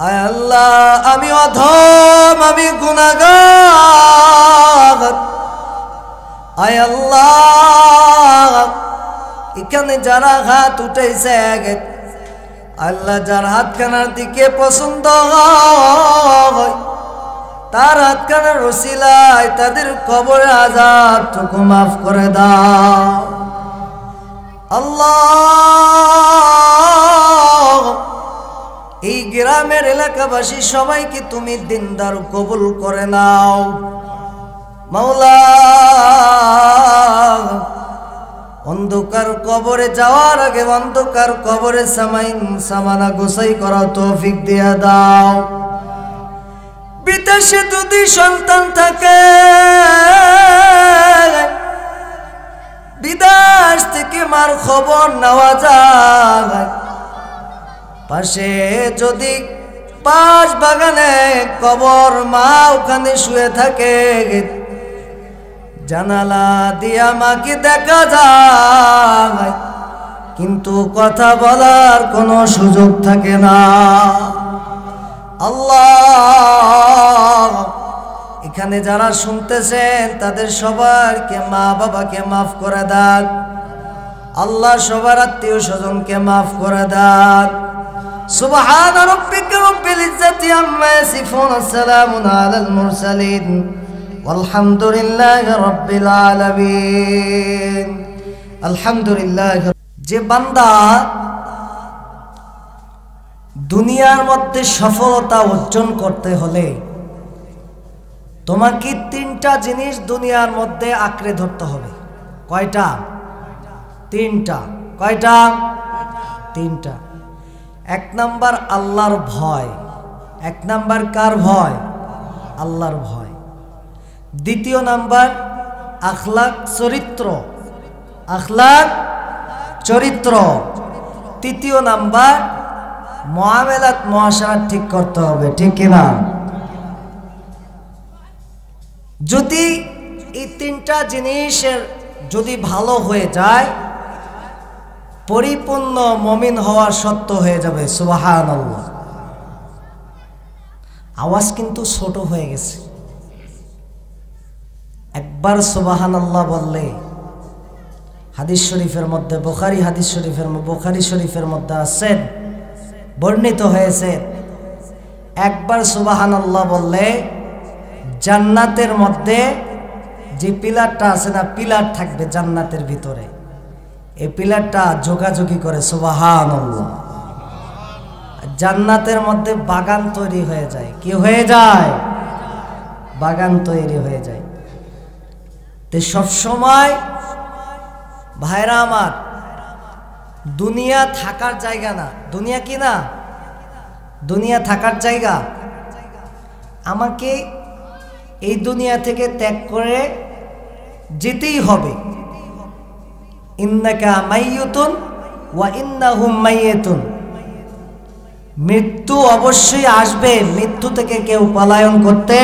আয় আল্লাহ, আমি অধম, আমি গুনাহগার। আয় আল্লাহ, এখানে যারা হাত উঠেছে আল্লাহ, যার হাতখানার দিকে পছন্দ হয় তার হাতখানার ওসিলায় তাদের কবরের আযাবটুকু মাফ করে দাও আল্লাহ। এই গ্রামের এলাকাবাসী সবাইকে তুমি দিনদার কবুল করে নাও মাওলা। অন্ধকার কবরে যাওয়ার আগে অন্ধকার কবরে সামানা গোসাই করা তৌফিক দিয়া দাও। বিদেশে যদি সন্তান থাকে বিদেশ থেকে মার খবর নেওয়া যায়। পাশে যদি পাশ বাগানে কবর, মা ওখানে শুয়ে থাকে, জানালা দিয়া মাকে দেখা যায় কিন্তু কথা বলার কোনো সুযোগ থাকে না আল্লাহ। এখানে যারা শুনতেছেন তাদের সবারকে, মা বাবাকে মাফ করে দেন আল্লাহ, সবার আত্মীয় স্বজনকে মাফ করে দেন। সুবহান রাব্বিকা রাব্বিল ইজ্জাতি আম্মা ইয়াসিফুন, আসসালামুন আলাল মুরসালিন, আলহামদুলিল্লাহি রাব্বিল আলামিন। আলহামদুলিল্লাহ। যে বান্দা দুনিয়ার মধ্যে সফলতা অর্জন করতে হলে তোমাকে তিনটা জিনিস দুনিয়ার মধ্যে আঁকড়ে ধরতে হবে। কয়টা? তিনটা। কয়টা? তিনটা। এক নাম্বার আল্লাহর ভয়। এক নাম্বার কার ভয়? আল্লাহর ভয়। দ্বিতীয় নাম্বার আখলাক, চরিত্র। আখলাক, চরিত্র। তৃতীয় নাম্বার মুআমালাত, মুআশারাত ঠিক করতে হবে, ঠিক কিনা? যদি এই তিনটা জিনিসের যদি ভালো হয়ে যায় পরিপূর্ণ মুমিন হওয়া সত্য হয়ে যাবে। সুবহানাল্লাহ। আওয়াজ কিন্তু ছোট হয়ে গেছে। একবার সুবহানাল্লাহ বললে হাদিস শরীফের মধ্যে, বুখারী শরীফের মধ্যে আছে, বর্ণিত হয়েছে, একবার সুবহানাল্লাহ বললে জান্নাতের মধ্যে যে পিলারটা আছে না, পিলার থাকবে জান্নাতের ভিতরে, এই পিলারটা যোগাযোগী করে। সুবহানাল্লাহ। জান্নাতের মধ্যে বাগান তৈরি হয়ে যায়। কি হয়ে যায়? বাগান তৈরি হয়ে যায়। তো সবসময় ভাইরা আমার, দুনিয়া থাকার জায়গা না। দুনিয়া কি না? দুনিয়া থাকার জায়গা। আমাকে এই দুনিয়া থেকে ত্যাগ করে যেতেই হবে। ইন্নাকা মাইয়ুতুন ওয়া ইন্নাহুম মাইয়িতুন। মৃত্যু অবশ্যই আসবে। মৃত্যু থেকে কেউ পলায়ন করতে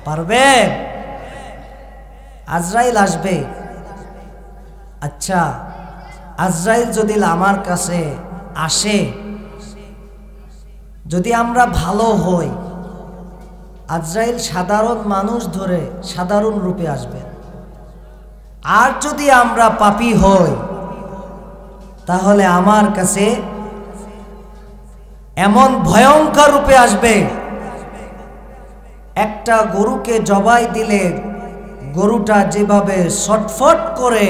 পারবে? আজরাইল আসবে। আচ্ছা, আজরাইল যদি আমার কাছে আসে, যদি আমরা ভালো হই, আজরাইল সাধারণ মানুষ ধরে সাধারণ রূপে আসবে। আর যদি আমরা পাপী হই তাহলে আমার কাছে এমন ভয়ঙ্কর রূপে আসবে, একটা গরুকে জবাই দিলে গরুটা যেভাবে ছটফট করে,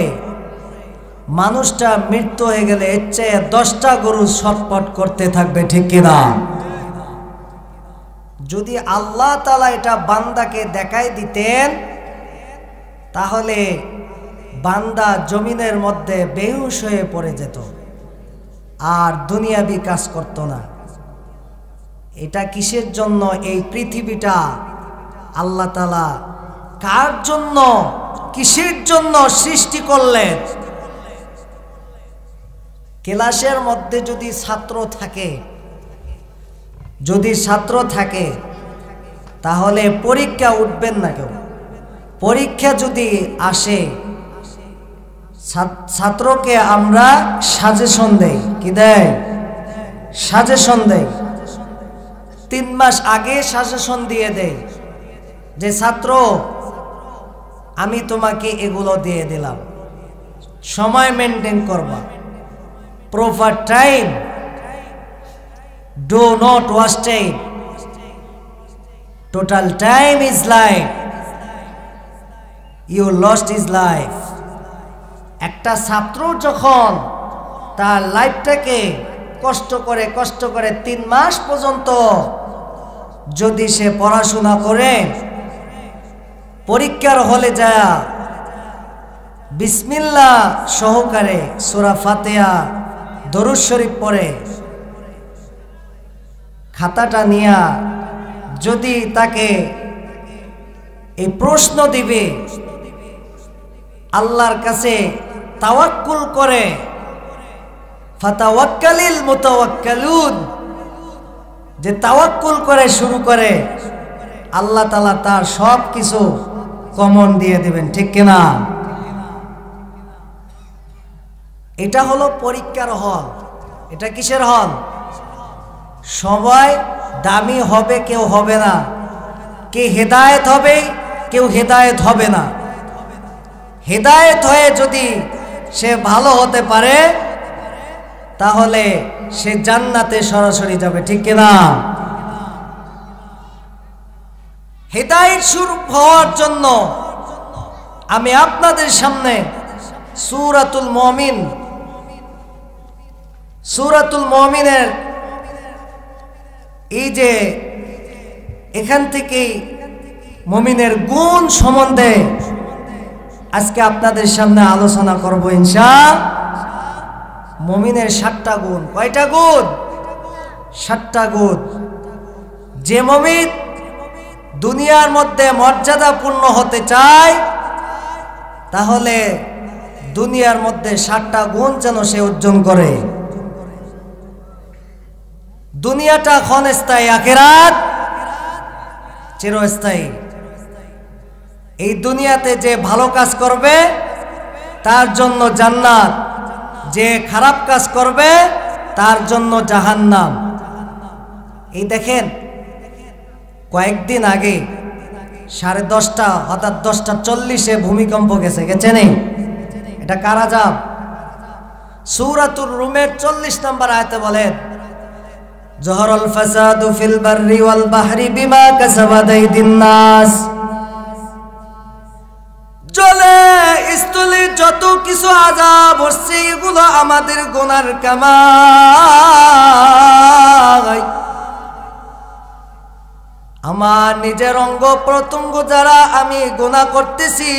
মানুষটা মৃত্যু হয়ে গেলে এর চেয়ে 10টা গরু ছটফট করতে থাকবে, ঠিক কিনা? যদি আল্লাহ তাআলা এটা বান্দাকে দেখাই দিতেন তাহলে বান্দা জমিনের মধ্যে বেহুশ হয়ে পড়ে যেত, আর দুনিয়াবি কাজ করত না। এটা কিসের জন্য? এই পৃথিবীটা আল্লাহ তাআলা কার জন্য, কিসের জন্য সৃষ্টি করলেন? ক্লাসের মধ্যে যদি ছাত্র থাকে তাহলে পরীক্ষা উঠবেন না কেউ। পরীক্ষা যদি আসে, ছাত্রকে আমরা সাজেশন দেই। কি দেয়? সাজেশন দেয়, 3 মাস আগে সাজেশন দিয়ে দেয় যে ছাত্র আমি তোমাকে এগুলো দিয়ে দিলাম, সময় মেনটেন করবা, proper time, do not waste time, total time is life, you lost is life. একটা ছাত্র যখন তার লাইফটাকে কষ্ট করে 3 মাস পর্যন্ত যদি সে পড়াশোনা করে, পরীক্ষার হলে যায় বিসমিল্লাহ সহকারে সূরা ফাতিহা দরুদ শরীফ পড়ে, খাতাটা নিয়া যদি তাকে এই প্রশ্ন দিবে, আল্লাহর কাছে তাওয়াক্কুল করে, ফাতাওয়াক্কালিল মুতাওয়াক্কালুন, যে তাওয়াক্কুল করে শুরু করে, আল্লাহ তাআলা তার সব কিছু কমন দিয়ে দিবেন, ঠিক কিনা? এটা হলো পরীক্ষার হল। এটা কিসের হল? সবাই দামি হবে, কেউ হবে না, কে হেদায়েত হবে, কেউ হেদায়েত হবে না। হেদায়েত হয়ে যদি সে ভালো হতে পারে তাহলে সে জান্নাতে সরাসরি যাবে, ঠিক কিনা? হেদায়েত শুরু হওয়ার জন্য আমি আপনাদের সামনে সূরাতুল মুমিনের এই যে এখান থেকেই মুমিনের গুণ সম্বন্ধে আজকে আপনাদের সামনে আলোচনা করব ইনশাআল্লাহ। মুমিনের 7টা গুণ। কয়টা গুণ? 7টা গুণ। যে মুমিন দুনিয়ার মধ্যে মর্যাদাপূর্ণ হতে চায় তাহলে দুনিয়ার মধ্যে 7টা গুণ যেন সে অর্জন করে। দুনিয়াটা ক্ষণস্থায়ী, আখিরাত চিরস্থায়ী। এই দুনিয়াতে যে ভালো কাজ করবে তার জন্য জান্নাত, যে খারাপ কাজ করবে তার জন্য জাহান্নাম। এই দেখেন কয়েকদিন আগে 10:30 অর্থাৎ 10:40 ভূমিকম্প গেছে নেই? এটা কার আযাব? সূরাতুর রুমের 40 নম্বর আয়াতে বলেন, জহরাল ফাসাদু ফিল বাররি ওয়াল বাহরি বিমা কাসাবাত আইদিন নাস। জলে স্থলে যত কিছু আযাব হচ্ছে এগুলো আমাদের গুনার কামাই। আমার নিজের অঙ্গ প্রত্যঙ্গ যারা আমি গুনাহ করতেছি,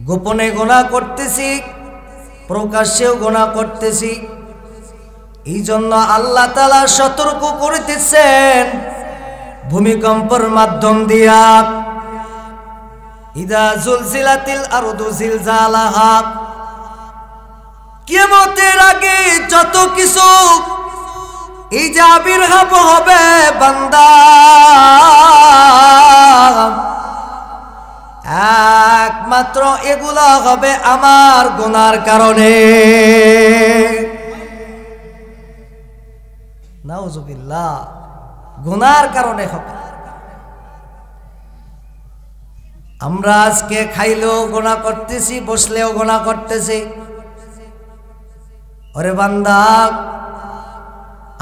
গোপনে গুনাহ করতেছি, প্রকাশ্যেও গুনাহ করতেছি, এই জন্য আল্লাহ তাআলা সতর্ক করিতেছেন ভূমিকম্পের মাধ্যম দিয়া। ইদা জুলজিলাতিল আরদু জিলজালাহা, কিয়ামতের আগে যত কিছু এই যে আবির্ভাব হবে বান্দা, একমাত্র এগুলো হবে আমার গুনার কারণে। নাউজুবিল্লাহ, গুনার কারণে হবে। আমরা আজকে খাইলেও গুনাহ করতেছি, বসলেও গুনাহ করতেছি। ওরে বান্দা,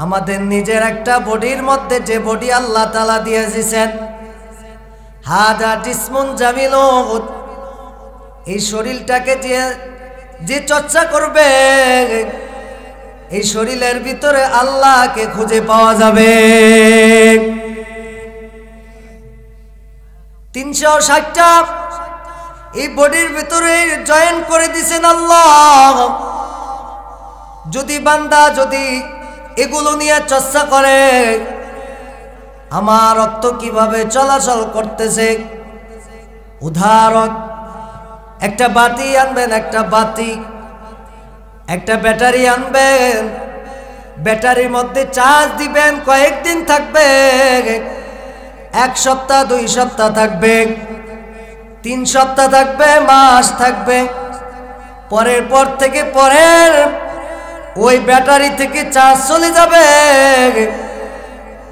আমাদের নিজের একটা বডির মধ্যে যে বডি আল্লাহ তাআলা দিয়ে দিয়েছেন, হাদা জিসমুন জামিলুন, এই শরীরটাকে যে চর্চা করবে এই শরীরের ভিতরে আল্লাহকে খুঁজে পাওয়া যাবে। 360টা এই বডির ভিতরে জয়েন করে দিয়েছেন আল্লাহ। যদি বান্দা যদি এগুলো নিয়ে চর্চা করে, আমার রক্ত কিভাবে চলাচল করতেছে, উদাহরণ একটা বাতি আনবেন, একটা ব্যাটারি আনবেন, ব্যাটারির মধ্যে চার্জ দিবেন, কয়েকদিন থাকবে, 1 সপ্তাহ 2 সপ্তাহ থাকবে, 3 সপ্তাহ থাকবে, মাস থাকবে, পরের পর থেকে পরের ওই ব্যাটারি থেকে চার্জ চলে যাবে,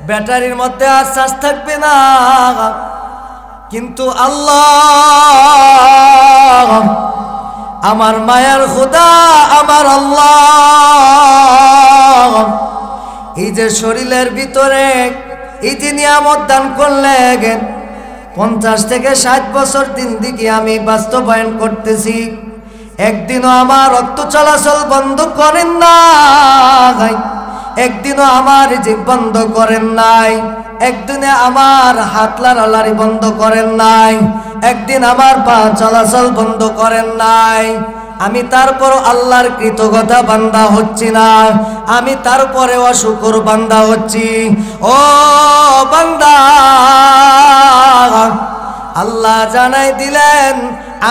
ব্যাটারির মধ্যে আর চার্জ থাকবে না। কিন্তু আল্লাহ, আমার মায়ার খোদা, আমার আল্লাহ, এই যে শরীরের ভিতরে এই যে নিয়ামত দান করলেন, 50 থেকে 60 বছর দিন দিকে আমি বাস্তবায়ন করতেছি। একদিনও আমার রক্ত চলাচল বন্ধ করেন নাই, একদিনও আমার জিভ বন্ধ করেন নাই, একদিনে আমার হাত লড়ালড়ি বন্ধ করেন নাই, একদিন আমার পা চলাচল বন্ধ করেন নাই। আমি তারপর আল্লাহর কৃতজ্ঞতা বান্দা হচ্ছি না, আমি তারপরে অশুকর বান্দা হচ্ছি। ও বান্দা, আল্লাহ জানাই দিলেন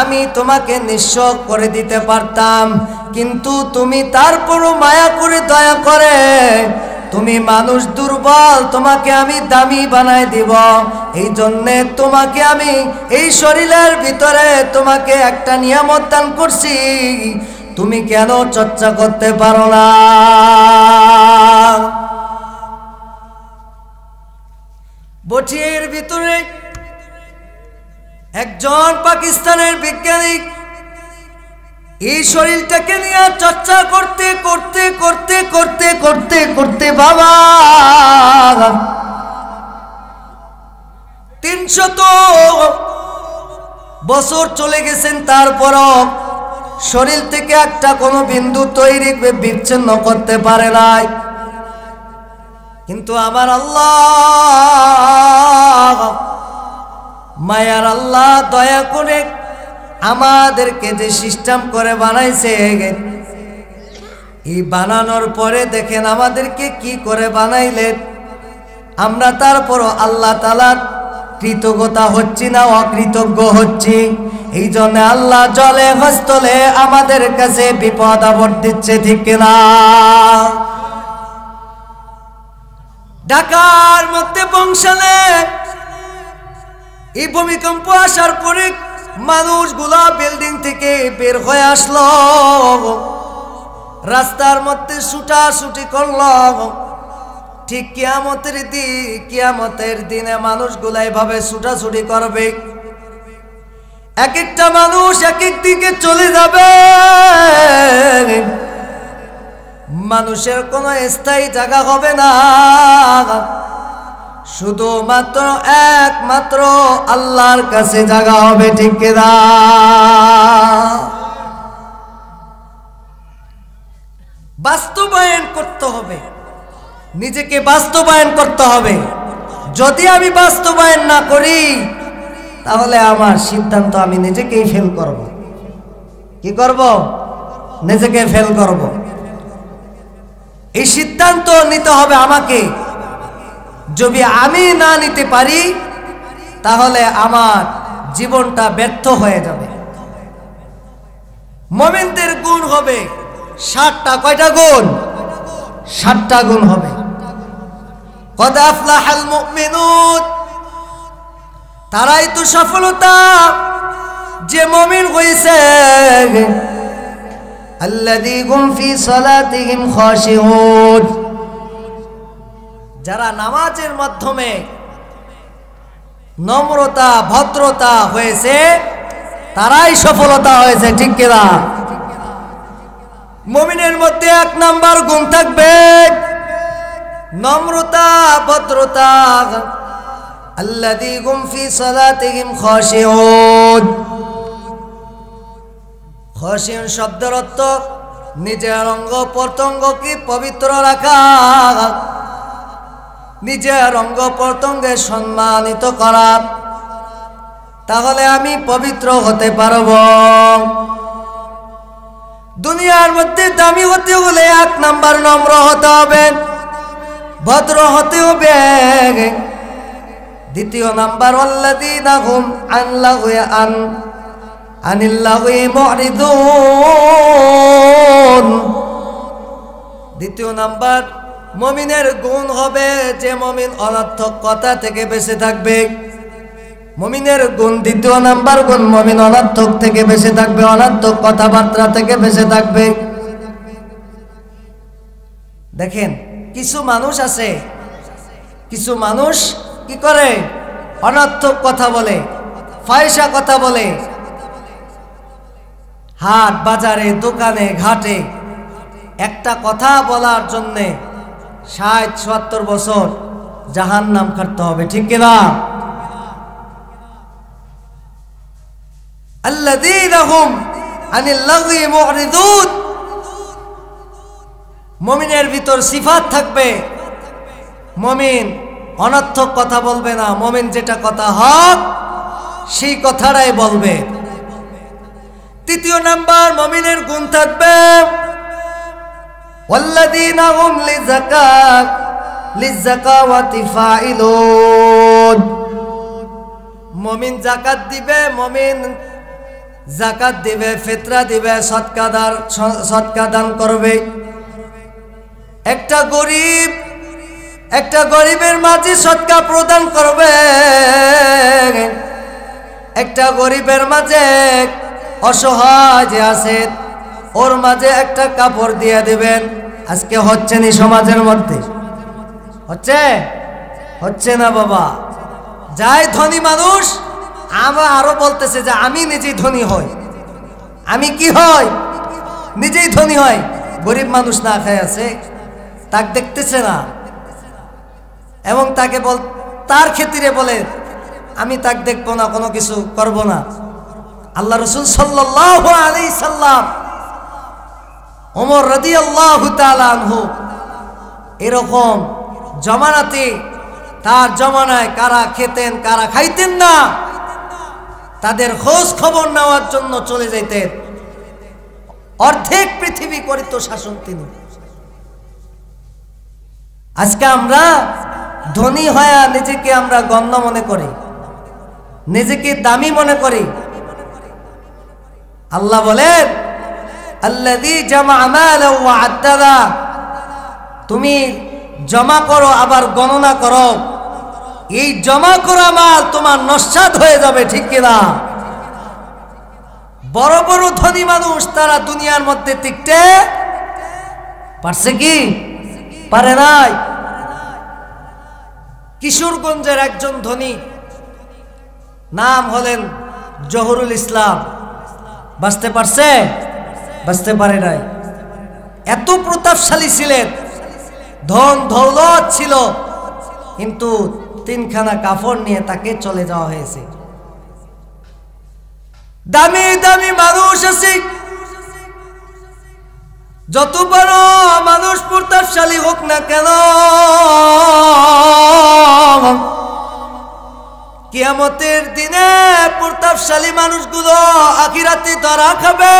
আমি তোমাকে নিঃস্ব করে দিতে পারতাম, কিন্তু তুমি তারপরও মায়া করে দয়া করে তুমি মানুষ দুর্বল, তোমাকে আমি দামি বানাই দিব। এই জন্যে তোমাকে আমি এই শরীরের ভিতরে তোমাকে একটা নিয়ামত দান করছি, তুমি কেন চর্চা করতে পারো না? বটির ভিতরে একজন পাকিস্তানের বিজ্ঞানী এই শরীরটাকে নিয়ে চর্চা করতে করতে করতে করতে করতে করতে বাবা 300 বছর চলে গেছেন, তারপরও শরীর থেকে একটা কোনো বিন্দু তৈরি বিচ্ছিন্ন করতে পারে নাই। কিন্তু আমার আল্লাহ, মায়ার আল্লাহ দয়া করে আমাদেরকে যে সিস্টেম করে বানাইছে, এই বানানোর পরে দেখেন আমাদেরকে কি করে বানাইলেন। আমরা তারপরও আল্লাহ তাআলার কৃতজ্ঞতা হচ্ছি না, অকৃতজ্ঞ হচ্ছি। এই জন্য আল্লাহ জলে হস্তলে আমাদের কাছে বিপদ আপদ দিচ্ছে, ঠিক কিনা? ঢাকার মধ্যে বংশালে এই ভূমিকম্প আসার পরে মানুষগুলা বিল্ডিং থেকে বের হয়ে আসলো, রাস্তার মধ্যে ছুটাছুটি করলো। ঠিক কিয়ামতের দিনে মানুষগুলা এভাবে ছুটাছুটি করবে, এক একটা মানুষ এক এক দিকে চলে যাবে, মানুষের কোনো স্থায়ী জায়গা হবে না, শুধুমাত্র একমাত্র আল্লাহর কাছে জায়গা হবে, ঠিক কিনা? বাস্তবায়ন করতে হবে, নিজেকে বাস্তবায়ন করতে হবে। যদি আমি বাস্তবায়ন না করি তাহলে আমার সিদ্ধান্ত আমি নিজেকেই ফেল করব। কি করব? নিজেকে ফেল করব। এই সিদ্ধান্ত নিতে হবে আমাকে। যদি আমি না নিতে পারি তাহলে আমার জীবনটা ব্যর্থ হয়ে যাবে। মুমিনদের গুণ হবে 60টা। কয়টা গুণ? 60টা গুণ হবে। কদ আফলাহাল মুমিনুন, তারাই তো সফলতা যে মুমিন হয়েছে। আল্লাযীহুম ফি সালাতিহিম খাশিউন, যারা নামাজের মাধ্যমে নম্রতা ভদ্রতা হয়েছে তারাই সফলতা হয়েছে, ঠিক কিনা? মুমিনের মধ্যে 1 নাম্বার গুণ থাকবে নম্রতা ভদ্রতা। আল্লাযীহুম ফি সালাতিহিম খাশিউন, খাশিউন শব্দের অর্থ নিজের অঙ্গ প্রত্যঙ্গকে পবিত্র রাখা, নিজের অঙ্গ প্রত্যঙ্গে সম্মানিত করা। তাহলে আমি পবিত্র হতে পারব। দুনিয়ার মধ্যে দামি হতে হলে 1 নাম্বার নম্র হতে হবে, ভদ্র হতে হবে। 2 নাম্বার আল্লাযীনা হুম আন লাগুই আনিল লাগুই মুরিদুন। 2 নাম্বার মুমিনের গুণ হবে যে মুমিন অনর্থক কথা থেকে বেঁচে থাকবে। মুমিনের গুণ 2 নাম্বার গুণ, মুমিন অনর্থক থেকে বেঁচে থাকবে, অনর্থক কথাবার্তা থেকে বেঁচে থাকবে। দেখেন কিছু মানুষ আছে, কিছু মানুষ কি করে, অনর্থক কথা বলে, ফায়সা কথা বলে, হাট বাজারে দোকানে ঘাটে একটা কথা বলার জন্যে ৬০-৭০ বছর জাহান্নাম কাটতে হবে, ঠিক কিনা? আল্লাযীনা হুম আনিল লাগয়ি মুরিদুন, মুমিনের ভিতর সিফাত থাকবে, মুমিন অনর্থক কথা বলবে না, মুমিন যেটা কথা হক সেই কথাটাই বলবে। তৃতীয় নাম্বার মুমিনের গুণ থাকবে ওয়াল্লাযীনা হুম লিযাকাওয়াতি ফাইলুন, মুমিন যাকাত দিবে, মুমিন যাকাত দিবে, ফিতরা দিবে, সদকা দান করবে। একটা গরিবের মাঝে সদকা প্রদান করবে, একটা গরিবের মাঝে অসহায় যে আছে ওর মাঝে একটা কাপড় দিয়ে দিবেন। আজকে হচ্ছে না সমাজের মধ্যে, হচ্ছে না বাবা। যাই ধনী মানুষ আমার আরো বলতেছে যে আমি নিজেই ধনী হই, আমি কি হই, নিজেই ধনী হয়। গরিব মানুষ না খায় আছে, তাকে দেখতেছে না, এবং তাকে তার ক্ষেত্রে বলে আমি তাকে দেখবো না, কোনো কিছু করব না। আল্লাহ রাসূল সাল্লাল্লাহু আলাইহি সাল্লাম, ওমর রাদিয়াল্লাহু তাআলা আনহু এরকম জমানাতে, তার জমানায় কারা খেতেন কারা খাইতেন না তাদের খোঁজ খবর নেওয়ার জন্য চলে যেতেন। অর্ধেক পৃথিবী করিত শাসন তিনি। আজকে আমরা ধনী হয়ে নিজেকে আমরা গণ্য মনে করি, নিজেকে দামি মনে করি। আল্লাহ বলেন আল্লাযী জামা মালা ওয়া আদ্দাদা, তুমি জমা করো আবার গণনা করো, এই জমা করা মাল তোমার নস্বাত হয়ে যাবে, ঠিক কিনা? বড় বড় ধনী মানুষ তারা দুনিয়ার মধ্যে টিকতে পারছে কি? পারে নাই। কিশোরগঞ্জের একজন ধনী, নাম হলেন জহুরুল ইসলাম। বাঁচতে পারছে? বাঁচতে পারে নাই। এত প্রতাপশালী ছিলেন, ধন দৌলত ছিল, কিন্তু 3খানা কাফন নিয়ে তাকে চলে যাওয়া হয়েছে। দামি দামি মানুষ আছে, যত বড় মানুষ প্রতাপশালী হোক না কেন, কিয়ামতের দিনে প্রতাপশালী মানুষগুলো আখিরাতে ধরা খাবে,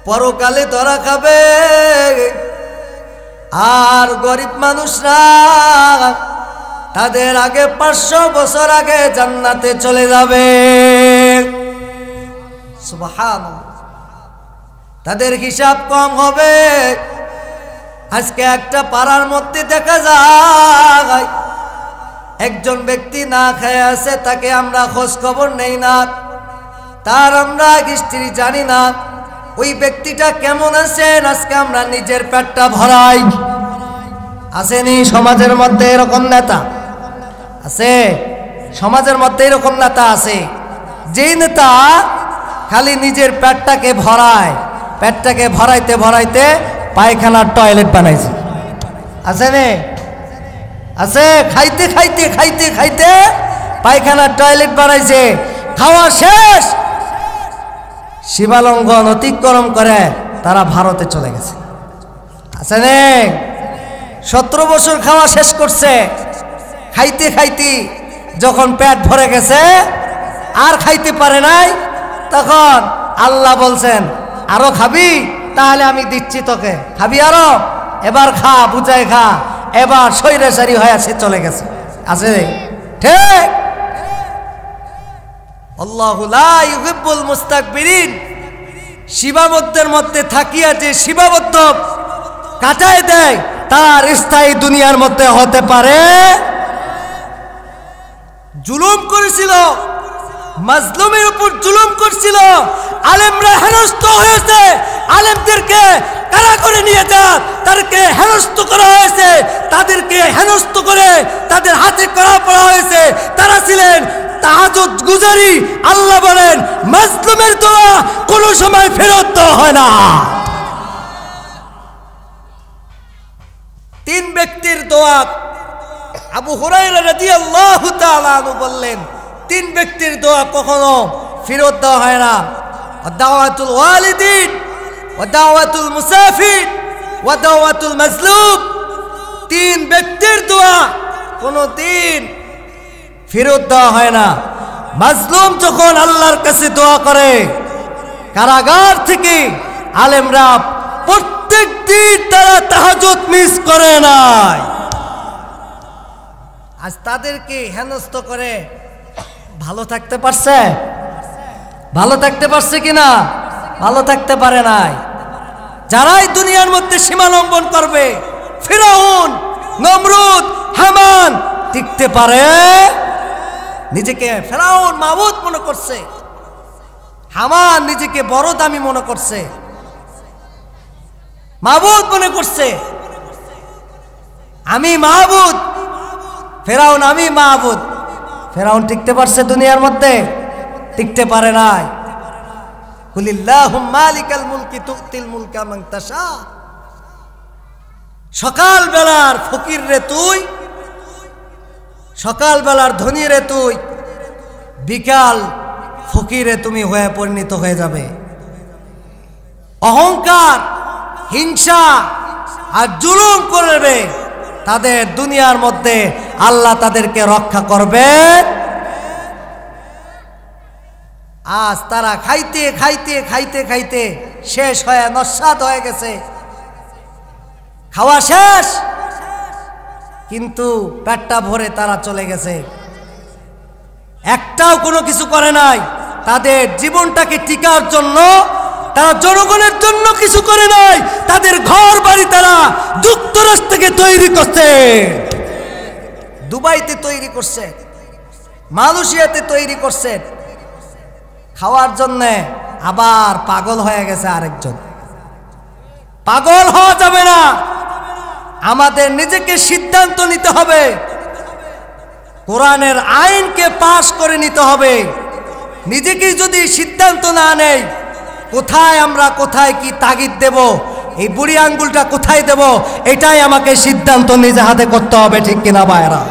পরকালে ধরা খাবে। আর গরিব মানুষরা তাদের আগে 500 বছর আগে জান্নাতে চলে যাবে। সুবহানাল্লাহ। তাদের হিসাব কম হবে। আজকে একটা পাড়ার মধ্যে দেখা যায় একজন ব্যক্তি না খেয়ে আছে, তাকে আমরা খোঁজ খবর নেই না, তার আমরা হিস্ট্রি জানি না, ওই ব্যক্তিটা কেমন আছেন আজকে আমরা নিজের পেটটা ভরাই। আসেনি সমাজের মধ্যে এরকম নেতা আছে? সমাজের মধ্যে এরকম নেতা আছে, যেই নেতা খালি নিজের পেটটাকে ভরায়, পেটটাকে ভরাইতে ভরাইতে পায়খানার টয়লেট বানাইছে। আছে নে? আছে? খাইতে খাইতে খাইতে খাইতে পায়খানার টয়লেট বানাইছে। খাওয়া শেষ, সীমালঙ্ঘন অতিক্রম করে তারা ভারতে চলে গেছে। আছে নে? 17 বছর খাওয়া শেষ করছে, খাইতে খাইতে যখন পেট ভরে গেছে আর খাইতে পারে নাই, তখন আল্লাহ বলছেন আরো খাবি? তাহলে আমি দিচ্ছি তোকে, খাবি আরো? এবার খা, বুঝাই খা। এবার সৈরাচারী হয়ে সে চলে গেছে। আছে? ঠিক। আল্লাহু লা ইউহিব্বুল মুস্তাকবিরিন। সীমাবদ্ধের মধ্যে থাকিয়া যে সীমাবদ্ধ কাটায় দেয় তার স্থায়ী দুনিয়ার মধ্যে হতে পারে। জুলুম করেছিল, মাজলুমের উপর জুলুম করছিল, আলেমরা হেনস্থ হয়েছে, আলেমদেরকে কারা করে নিয়ে যান, তাদেরকে হেনস্থ করা হয়েছে, তাদেরকে হেনস্থ করে তাদের হাতে করা পড়া হয়েছে। তারা ছিলেন তাহাজ্জুদ গুজারি। আল্লাহ বলেন মাজলুমের দোয়া কোনো সময় ফেরত দেওয়া হয় না। তিন ব্যক্তির দোয়া, আবু হুরায়রা রাদিয়াল্লাহু তাআলা আনহু বললেন, তিন ব্যক্তির দোয়া কখনো ফেরত দেওয়া হয় না। দাওয়াতুল ওয়ালিদিন ওয়া দাওয়াতুল মুসাফির ওয়া দাওয়াতুল মাজলুম। তিন ব্যক্তির দোয়া কোনো দিন ফেরত দেওয়া হয় না। মাজলুম যখন আল্লাহর কাছে দোয়া করে, কারাগার থেকে আলেমরা প্রত্যেক দিন তারা তাহাজ্জুদ মিস করে নাই। আজ তাদেরকে হেনস্থ করে ভালো থাকতে পারছে? ভালো থাকতে পারছে কিনা? ভালো থাকতে পারে নাই। যারাই দুনিয়ার মধ্যে সীমা লঙ্ঘন করবে, ফিরআউন, নমরুদ, হামান টিকতে পারে? নিজেকে ফিরআউন মাবুদ মনে করছে, হামান নিজেকে বড় দামি মনে করছে, মাবুদ মনে করছে, আমি মাবুদ। ফিরআউন আমি মাবুদ। ফিরআউন টিকতে পারছে দুনিয়ার মধ্যে? টিকতে পারে নাই। কুলিল্লাহুম্মা মালিকাল মুলকি তুতিল মুলকা মান তাশা। সকাল বেলার ফকির রে তুই, সকাল বেলার ধনী রে তুই, বিকাল ফকিরে তুমি হয়ে পরিণত হয়ে যাবে। অহংকার, হিংসা আর জুলুম করবে, তাদের দুনিয়ার মধ্যে আল্লাহ তাদেরকে রক্ষা করবে। আজ তারা খাইতে খাইতে খাইতে খাইতে শেষ হয়ে নস্বাত হয়ে গেছে। খাওয়া শেষ, কিন্তু পেটটা ভরে তারা চলে গেছে। একটাও কোনো কিছু করে নাই। তাদের জীবনটাকে টিকার জন্য তারা জনগণের জন্য কিছু করে নাই। তাদের ঘর বাড়ি তারা যুক্তরাষ্ট্র থেকে তৈরি করছে, দুবাইতে তৈরি করছে, মালয়েশিয়াতে তৈরি করছে। খাওয়ার জন্য আবার পাগল হয়ে গেছে আরেকজন। পাগল হওয়া যাবে না। আমাদের নিজেকে সিদ্ধান্ত নিতে হবে, কোরআনের আইনকে পাশ করে নিতে হবে। নিজেকে যদি সিদ্ধান্ত না নেই, কোথায় আমরা কোথায় কি তাগিদ দেব, এই বুড়ি আঙ্গুলটা কোথায় দেব, এটাই আমাকে সিদ্ধান্ত নিজে হাতে করতে হবে। ঠিক কিনা ভাইরা?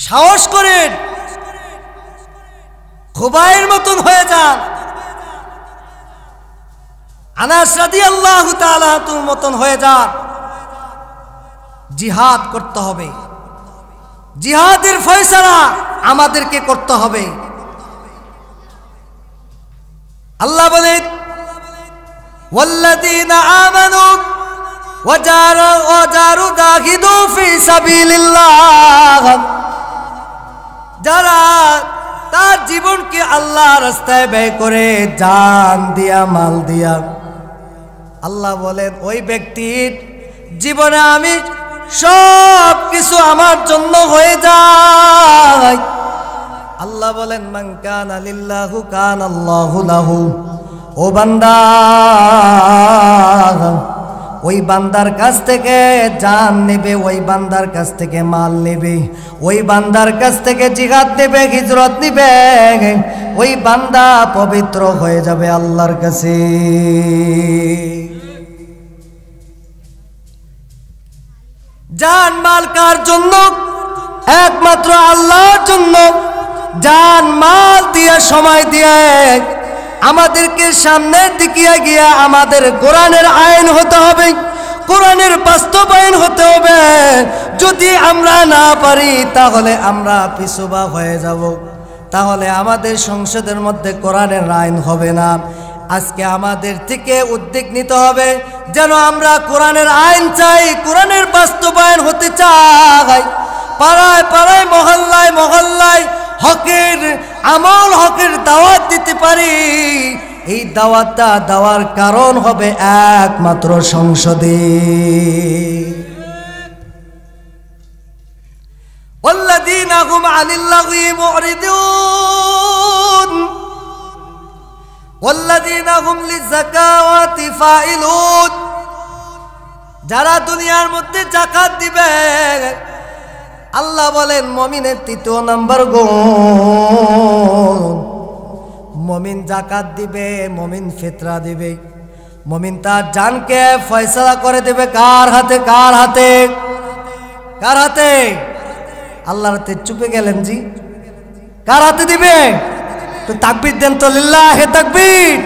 সাহস করেন, খুবাইয়ের মতন হয়ে যান, আনাস রাদিয়াল্লাহু তাআলা তুর মতন হয়ে যান। জিহাদ করতে হবে, জিহাদের ফয়সালা আমাদেরকে করতে হবে। আল্লাহ বলেন ওয়াল্লাযীনা আমানু ওয়াজারু দাখিদু ফি সাবিলিল্লাহ। যারা তার জীবনকে আল্লাহর রাস্তায় ব্যয় করে, জান দিয়া মাল দিয়া, আল্লাহ বলেন ওই ব্যক্তির জীবনে আমি সব কিছু আমার জন্য হয়ে যায়। আল্লাহ বলেন মান কানা লিল্লাহু কানাল্লাহু লাহু। ও বান্দা, ওই বান্দার কাছ থেকে জান নেবে, ওই বান্দার কাছ থেকে মাল নেবে, ওই বান্দার কাছ থেকে জিহাদ নেবে, হিজরত নেবে, ওই বান্দা পবিত্র হয়ে যাবে আল্লাহর কাছে। জান মাল কার জন্য? একমাত্র আল্লাহর জন্য। জান মাল দিয়ে, সময় দিয়ে আমাদেরকে সামনের দিকে গিয়া আমাদের কোরআনের আইন হতে হবে, কোরআনের বাস্তবায়ন হতে হবে। যদি আমরা না পারি তাহলে আমরা পিছুবা হয়ে যাব, তাহলে আমাদের সংসদের মধ্যে কোরআনের আইন হবে না। আজকে আমাদের থেকে উদ্যোগ নিতে হবে যেন আমরা কোরআনের আইন চাই, কোরআনের বাস্তবায়ন হতে চাই। পাড়ায় পাড়ায়, মহল্লায় মহল্লায় হকের আমল, হকের দাওয়াত দিতে পারি। এই দাওয়াতটা দেওয়ার কারণ হবে একমাত্র সংসদে। ওয়াল্লাযীনা হুম আনিল লাগয়ি মুরিদুন ওয়াল্লাযীনা হুম লিযাকাওয়াতি ফাইলুন, যারা দুনিয়ার মধ্যে যাকাত দিবে, আল্লাহ বলেন মুমিনের তৃতীয় নাম্বার গুণ, মুমিন যাকাত দিবে, মুমিন ফিতরা দিবে, মুমিন তার জানকে ফয়সালা করে দেবে কার হাতে? কার হাতে? কার হাতে? আল্লাহর হাতে। চুপে গেলেন জি? কার হাতে দিবে? তো তাকবীর দেন তো, লিল্লাহে তাকবীর।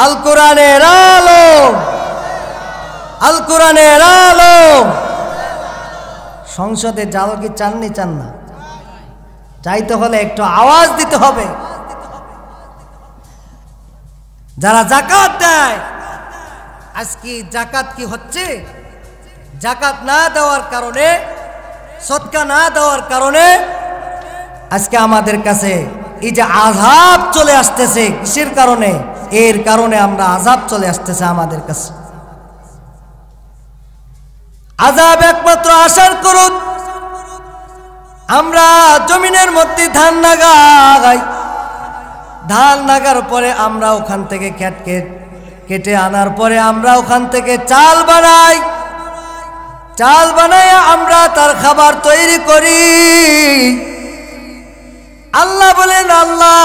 আল কোরআনের আলো, আল কোরআনের আলো। সংসদে যাও কি চাননি? চান না? চাইতে হলে একটু আওয়াজ দিতে হবে। যারা যাকাত দেয়, আজকে যাকাত কি হচ্ছে? যাকাত না দেওয়ার কারণে, সদকা না দেওয়ার কারণে আজকে আমাদের কাছে এই যে আযাব চলে আসতেছে। কিসের কারণে? এর কারণে আমরা আযাব চলে আসতেছে আমাদের কাছে। আযাব একমাত্র আসার করুন, আমরা জমিনের মধ্যে ধান লাগাই, ধান লাগার পরে আমরা ওখান থেকে কেটে আনার পরে আমরা ওখান থেকে চাল বানাই, চাল বানায় আমরা তার খাবার তৈরি করি। আল্লাহ বলেন, আল্লাহ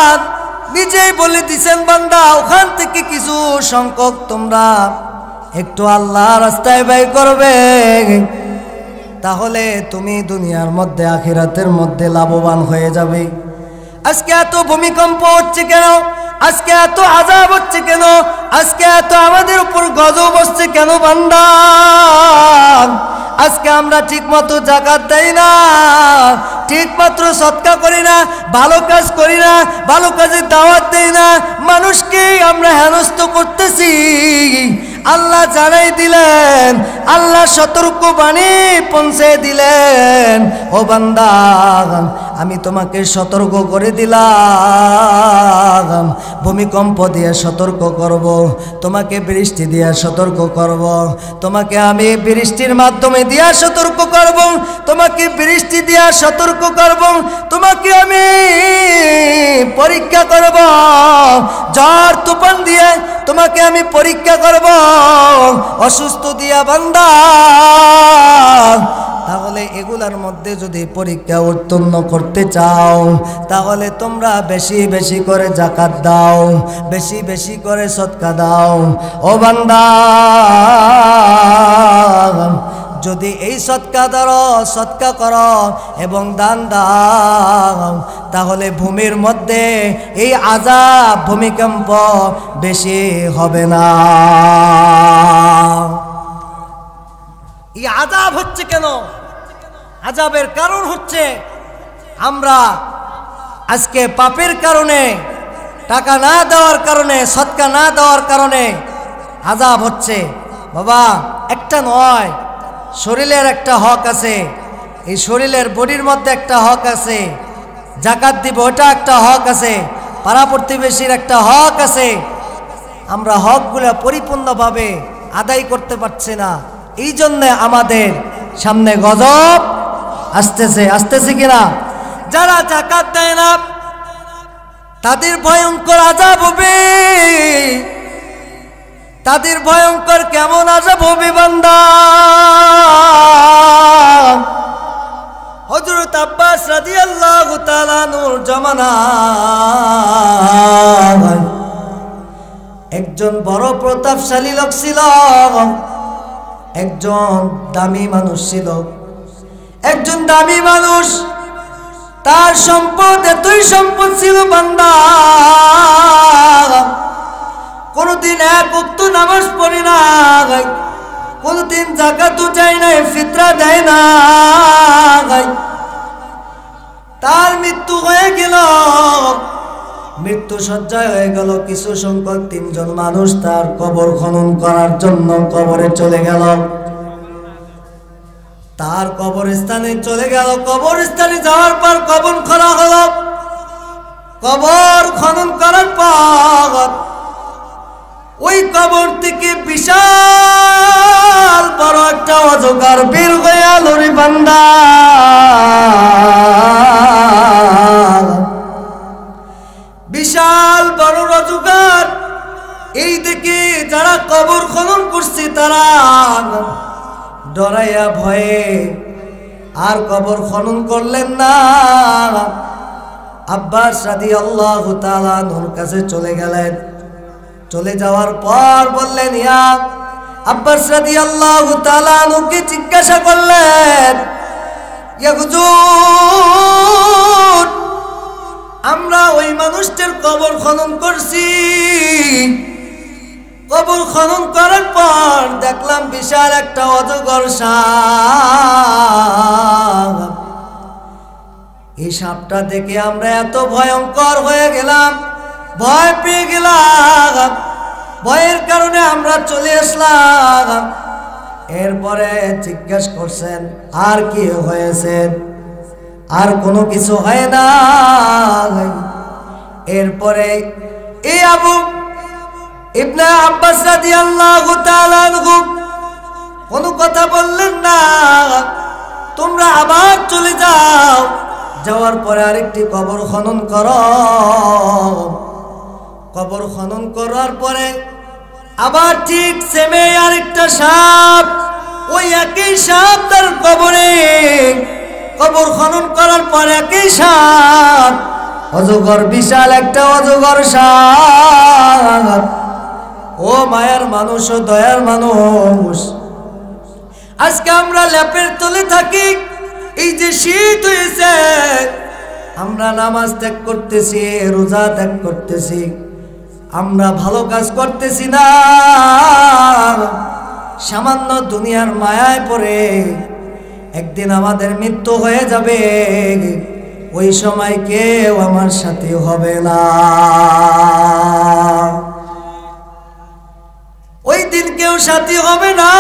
নিজেই বলে দিছেন, বান্দা ওখান থেকে কিছু সংখ্যক তোমরা একটু আল্লাহ রাস্তায় ব্যয় করবে, তাহলে তুমি দুনিয়ার মধ্যে আখিরাতের মধ্যে লাভবান হয়ে যাবে। আজকে এত ভূমিকম্প হচ্ছে কেন? আজকে এত আযাব হচ্ছে কেন? আজকে এত আমাদের উপর গজব হচ্ছে কেন বান্দা? আজকে আমরা ঠিক মতো যাকাত দেই না, ঠিক মতো সদকা করি না, ভালো কাজ করি না, ভালো কাজের দাওয়াত দেই না, মানুষকে আমরা হেনস্থ করতেছি। আল্লাহ জানাই দিলেন, আল্লাহ সতর্ক বাণী পৌঁছে দিলেন, ও বান্দা আমি তোমাকে সতর্ক করে দিলাম, ভূমিকম্প দিয়ে সতর্ক করব, তোমাকে বৃষ্টি দিয়ে সতর্ক করব, তোমাকে আমি বৃষ্টির মাধ্যমে দিয়া সতর্ক করব, তোমাকে বৃষ্টি দিয়া সতর্ক করব, তোমাকে আমি পরীক্ষা করব, ঝড় তুফান দিয়ে তোমাকে আমি পরীক্ষা করব, অসুস্থ দিয়া বান্দা। তাহলে এগুলার মধ্যে যদি পরীক্ষা উত্তীর্ণ করতে চাও, তাহলে তোমরা বেশি বেশি করে যাকাত দাও, বেশি বেশি করে সদকা দাও। ও বান্দা, যদি এই সদকা করো এবং দান দাও, তাহলে ভূমির মধ্যে এই আযাব ভূমিকম্প বেশি হবে না। এই আযাব হচ্ছে কেন? আযাবের কারণ হচ্ছে আমরা আজকে পাপের কারণে, টাকা না দেওয়ার কারণে, সদকা না দেওয়ার কারণে আযাব হচ্ছে। বাবা, একটা নয়, শরীরের একটা হক আছে, এই শরীরের বডির মধ্যে একটা হক আছে, যাকাত দিব ওটা একটা হক আছে, পাড়া প্রতিবেশীর একটা হক আছে। আমরা হকগুলো পরিপূর্ণভাবে আদায় করতে পারছি না, এই জন্যে আমাদের সামনে গজব আসতেছে কিনা? যারা যাকাত দেয় না তাদের ভয়ঙ্কর আযাব হবে। তাদের ভয়ঙ্কর কেমন আযাব হবে বান্দা? হযরত আব্বাস রাদিয়াল্লাহু তাআলা নূর জামানায় একজন বড় প্রতাপশালী লোক ছিল, একজন দামি মানুষ ছিল, একজন দামি মানুষ। তার সম্পদ এতই সম্পদ ছিল বান্দা, কোনদিন এক ওয়াক্ত নামাজ পড়ে না, কোনদিন যাকাতও চায় না, ফিতরা দেয় না। তার মৃত্যু হয়ে গেল, মৃত্যু শয্যায় হয়ে গেল। কিছু সংখ্যক 3 জন মানুষ তার কবর খনন করার জন্য কবরে চলে গেল। তার কবরস্থানে চলে গেল। কবরস্থানে যাওয়ার পর কবর খনন হলো। কবর খনন করার পর ওই কবর থেকে বিশাল বড় একটা অজগর বের হয়ে এলো রে বান্দা। দেখি যারা কবর খনন করছে তারা ডরাইয়া ভয়ে আর কবর খনন করলেন না। আব্বাস রাদিয়াল্লাহু তাআলা আনহুর কাছে চলে গেলেন। চলে যাওয়ার পর বললেন, ইয়া আব্বাস রাদিয়াল্লাহু তাআলা আনহুকে জিজ্ঞাসা করলেন, ইয়া হুজুর, আমরা ওই মানুষটার কবর খনন করছি। কবর খনন করার পর দেখলাম বিশাল একটা অজগর সাপ। এই সাপটা দেখে আমরা এত ভয়ঙ্কর হয়ে গেলাম, ভয় পেয়ে গেলাম। ভয়ের কারণে আমরা চলে আসলাম। এরপরে জিজ্ঞেস করছেন, আর কি হয়েছে? আর কোনো কিছু হয় না। এরপরে এই আবু ইবনে আব্বাস রাদিয়াল্লাহু তাআলা আনহু কোনো কথা বললেন না। তোমরা আবার চলে যাও, যাওয়ার পরে আরেকটি কবর খনন করো। কবর খনন করার পরে আবার ঠিক সেমে আরেকটা সাপ, ওই একই সাপ তার কবরে। কবর খনন করার পর একই সাপ, অজগর, বিশাল একটা অজগর সাপ। ও মায়ার মানুষ, ও দয়ার মানুষ, আজকে আমরা ল্যাপের তলে থাকি। এই যে শীত হয়েছে, আমরা নামাজ ত্যাগ করতেছি, রোজা ত্যাগ করতেছি, আমরা ভালো কাজ করতেছি না। সামান্য দুনিয়ার মায়ায় পড়ে একদিন আমাদের মৃত্যু হয়ে যাবে। ওই সময় কেউ আমার সাথে হবে না। ওই দিন কেউ সাথী হবে না,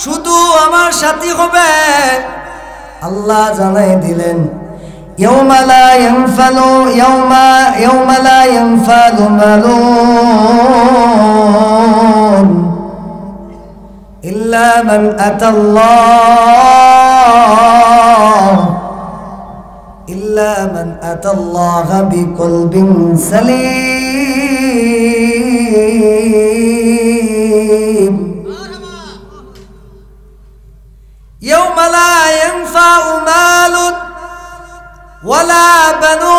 শুধু আমার সাথী হবে। আল্লাহ জানাই দিলেন, ইয়াউমা লা ইয়ানফালু ইয়াউমা লা ইয়ানফালু মালুন ইল্লা মান আতাল্লাহ বিকলবিন সালিম। ইয়াউমা লা ইয়ানফাউ মালুন ওয়ালা বানুন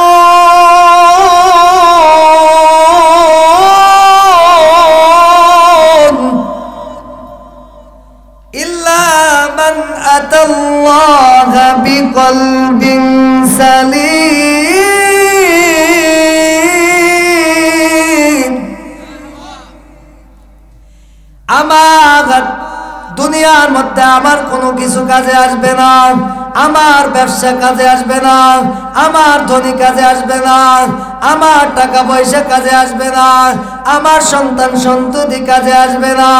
ইল্লা মান আতাল্লাহ বিকলবিন সালিম। আমার দুনিয়ার মধ্যে আমার কোনো কিছু কাজে আসবে না, আমার ব্যবসা কাজে আসবে না, আমার ধনী কাজে আসবে না, আমার টাকা পয়সা কাজে আসবে না, আমার সন্তান সন্ততি কাজে আসবে না।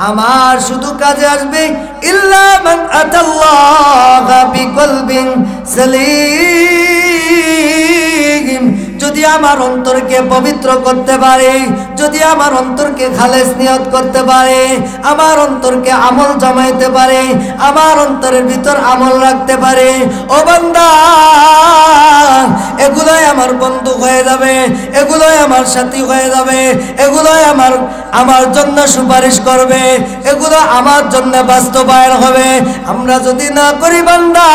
আমার শুধু কাজে আসবে ইল্লা মান আতাল্লাহ বিকলবিন সালিম। যদি আমার অন্তরকে পবিত্র করতে পারে, যদি আমার অন্তরকে খালেস নিয়ত করতে পারে, আমার অন্তরকে আমল জমাইতে পারে, আমার অন্তরের ভিতর আমল রাখতে পারে, ও বান্দা, এগুলোই আমার বন্ধু হয়ে যাবে, এগুলোই আমার সাথী হয়ে যাবে, এগুলোই আমার জন্য সুপারিশ করবে, এগুলো আমার জন্য বাস্তবায়ন হবে। আমরা যদি না করি বান্দা,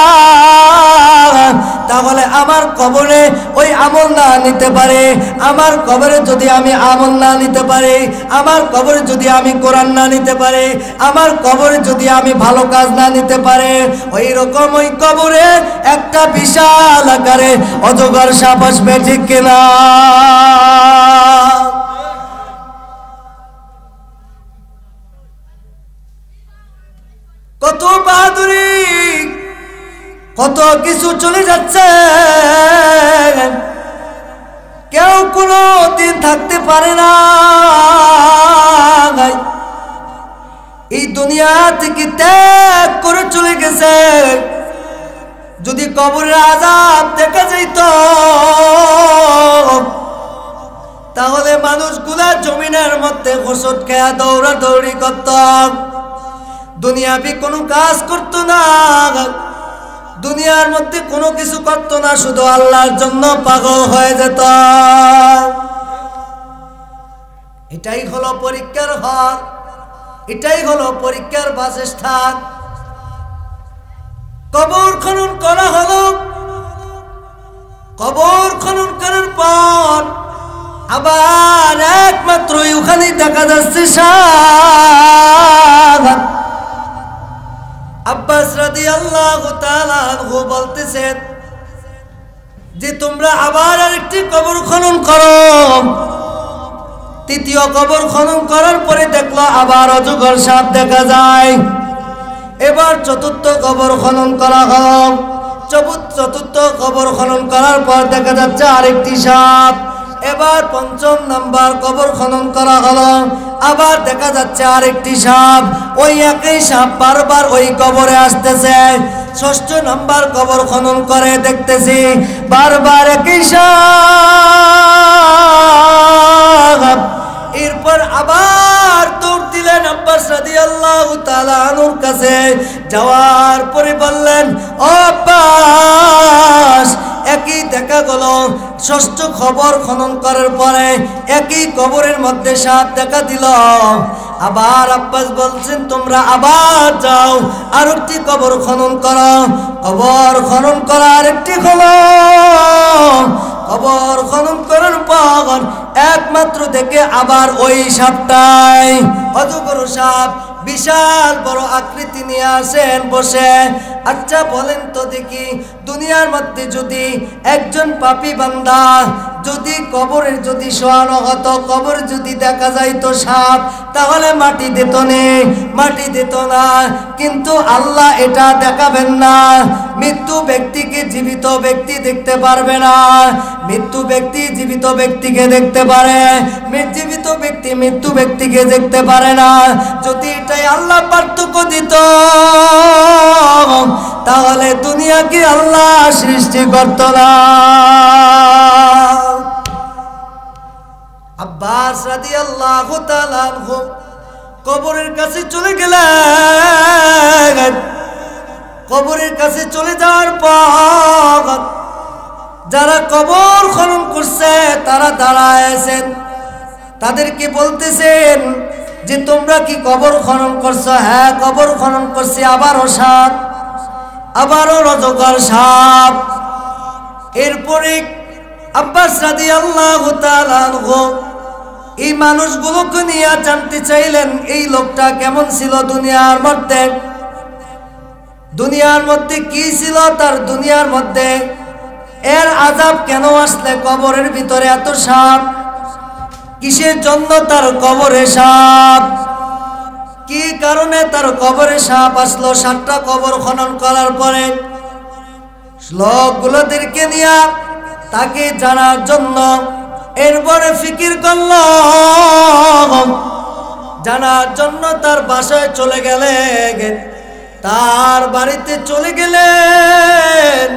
তাহলে আমার কবরে ওই আমল না নিতে পারে। আমার কবরে যদি আমি আমল না নিতে পারি, আমার কবরে যদি আমি কোরআন না নিতে পারি, আমার কবরে যদি আমি ভালো কাজ না নিতে পারে, ওই রকম ওই কবরে একটা বিশাল আকারে অজগর সাপ আসবে, ঠিক কিনা? কত বাহাদুরি, কত কিছু চলে যাচ্ছে, কেউ কোনো দিন থাকতে পারে না। এই দুনিয়া থেকে ত্যাগ করে চলে গেছে। যদি কবরের আযাব দেখা যেত, তাহলে মানুষগুলা জমিনের মধ্যে হোঁচট খেয়া দৌড়াদৌড়ি করত, দুনিয়াবি কোনো কাজ করত না, দুনিয়ার মধ্যে কোনো কিছু করত না, শুধু আল্লাহর জন্য পাগল হয়ে যেত। এটাই হলো পরীক্ষার হল, এটাই হলো পরীক্ষার বাসস্থান। কবর খনন করা হলো, কবর খনন করার পর আবার একমাত্র ওখানে দেখা যাচ্ছে শাহাদাত। আব্বাস রাদিয়াল্লাহু তাআলা আনহু বলতেছেন যে তোমরা আবার আরেকটি কবর খনন করো। তৃতীয় কবর খনন করার পরে দেখলো আবার অজগর সাপ দেখা যায়। এবার চতুর্থ কবর খনন করা হলো। চতুর্থ কবর খনন করার পর দেখা যাচ্ছে আরেকটি সাপ। এবার পঞ্চম নাম্বার কবর খনন করা হলো, আবার দেখা যাচ্ছে আরেকটি সাপ। ওই একই সাপ বারবার ওই কবরে আসতেছে। ষষ্ঠ নাম্বার কবর খনন করে দেখতেছি বারবার একই সাপ। এরপর আবার দৌড় দিলেন আব্বাস রাদিয়াল্লাহু তাআলা আনহুর কাছে। যাওয়ার পরে বললেন, ও আব্বাস, একই দেখা গেল ষষ্ঠ কবর খনন করার পরে একই কবরের মধ্যে সাপ দেখা দিল। আবার আব্বাস বলছেন তোমরা আবার যাও আরেকটি কবর খনন করো। কবর খনন করা আরেকটি হলো। কবর খনন করার পর একমাত্র দেখে আবার ওই সাপটাই, অজগর সাপ, বিশাল বড় আকৃতি নিয়ে আসেন বসে। আচ্ছা বলেন তো দেখি, দুনিয়ার মধ্যে যদি একজন পাপী বান্দা যদি কবরের যদি শোয়ানো হতো, কবর যদি দেখা যাইতো সাপ, তাহলে মাটি দিত নে, মাটি দিত না। কিন্তু আল্লাহ এটা দেখাবেন না। মৃত্যু ব্যক্তিকে জীবিত ব্যক্তি দেখতে পারবে না, মৃত্যু ব্যক্তি জীবিত ব্যক্তিকে দেখতে পারে, জীবিত ব্যক্তি মৃত্যু ব্যক্তিকে দেখতে পারে না। যদি এটাই আল্লাহ পার্থক্য দিত, তাহলে দুনিয়াকে আল্লাহ সৃষ্টি করত না। আব্বাস রাদিয়াল্লাহু তাআলা আনহু কবরের কাছে চলে গেলেন। কবরের কাছে চলে যাওয়ার পর যারা কবর খনন করছে তারা দাঁড়ায় আছেন। তাদেরকে বলতেছেন যে তোমরা কি কবর খনন করছো? হ্যাঁ, কবর খনন করছি। আবারও সাপ, আবারও অজগর সাপ। এরপরে আব্বাস রাদিয়াল্লাহু তাআলা আনহু এই মানুষগুলোকে নিয়ে জানতে চাইলেন এই লোকটা কেমন ছিল দুনিয়ার মধ্যে, দুনিয়ার মধ্যে কি ছিল তার, দুনিয়ার মধ্যে এর আযাব কেন আসলে কবরের ভিতরে এত সাপ, কিসের জন্য তার কবরে সাপ, কি কারণে তার কবরে সাপ আসলো। 7টা কবর খনন করার পরে লোকগুলোদেরকে নিয়ে তাকে জানার জন্য এরপরে ফিকির করল, জানার জন্য তার বাসায় চলে গেলেন, তার বাড়িতে চলে গেলেন।